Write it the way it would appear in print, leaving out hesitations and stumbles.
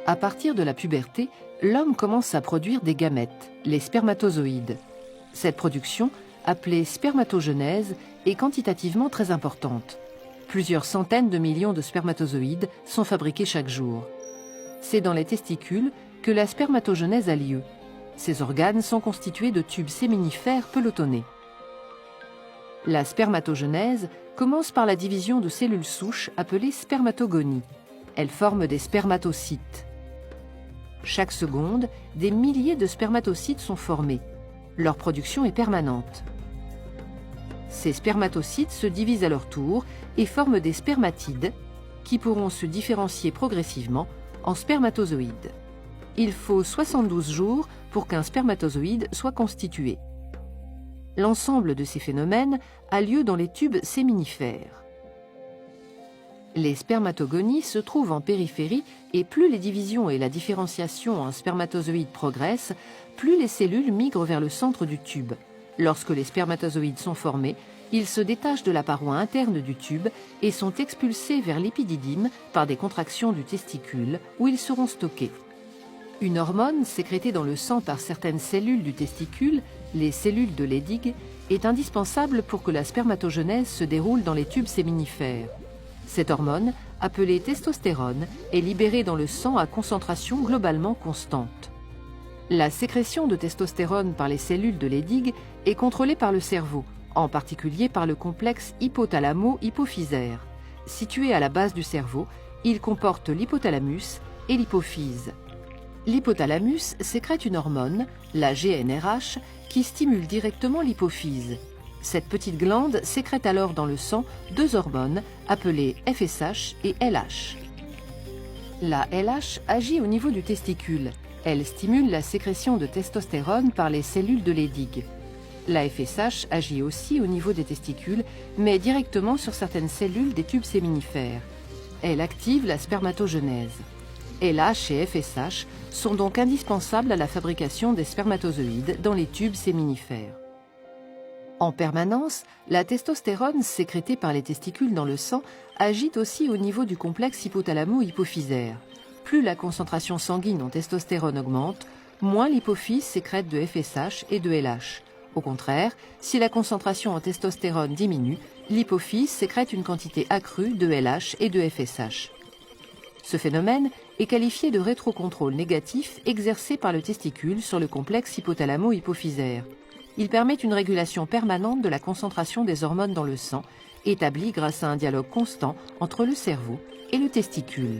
À partir de la puberté, l'homme commence à produire des gamètes, les spermatozoïdes. Cette production, appelée spermatogenèse, est quantitativement très importante. Plusieurs centaines de millions de spermatozoïdes sont fabriqués chaque jour. C'est dans les testicules que la spermatogenèse a lieu. Ces organes sont constitués de tubes séminifères pelotonnés. La spermatogenèse commence par la division de cellules souches appelées spermatogonies. Elles forment des spermatocytes. Chaque seconde, des milliers de spermatocytes sont formés. Leur production est permanente. Ces spermatocytes se divisent à leur tour et forment des spermatides qui pourront se différencier progressivement en spermatozoïdes. Il faut 72 jours pour qu'un spermatozoïde soit constitué. L'ensemble de ces phénomènes a lieu dans les tubes séminifères. Les spermatogonies se trouvent en périphérie et plus les divisions et la différenciation en spermatozoïdes progressent, plus les cellules migrent vers le centre du tube. Lorsque les spermatozoïdes sont formés, ils se détachent de la paroi interne du tube et sont expulsés vers l'épididyme par des contractions du testicule où ils seront stockés. Une hormone sécrétée dans le sang par certaines cellules du testicule, les cellules de Leydig, est indispensable pour que la spermatogenèse se déroule dans les tubes séminifères. Cette hormone, appelée testostérone, est libérée dans le sang à concentration globalement constante. La sécrétion de testostérone par les cellules de Leydig est contrôlée par le cerveau, en particulier par le complexe hypothalamo-hypophysaire. Situé à la base du cerveau, il comporte l'hypothalamus et l'hypophyse. L'hypothalamus sécrète une hormone, la GnRH, qui stimule directement l'hypophyse. Cette petite glande sécrète alors dans le sang deux hormones appelées FSH et LH. La LH agit au niveau du testicule. Elle stimule la sécrétion de testostérone par les cellules de Leydig. La FSH agit aussi au niveau des testicules, mais directement sur certaines cellules des tubes séminifères. Elle active la spermatogenèse. LH et FSH sont donc indispensables à la fabrication des spermatozoïdes dans les tubes séminifères. En permanence, la testostérone sécrétée par les testicules dans le sang agit aussi au niveau du complexe hypothalamo-hypophysaire. Plus la concentration sanguine en testostérone augmente, moins l'hypophyse sécrète de FSH et de LH. Au contraire, si la concentration en testostérone diminue, l'hypophyse sécrète une quantité accrue de LH et de FSH. Ce phénomène est qualifié de rétrocontrôle négatif exercé par le testicule sur le complexe hypothalamo-hypophysaire. Il permet une régulation permanente de la concentration des hormones dans le sang, établie grâce à un dialogue constant entre le cerveau et le testicule.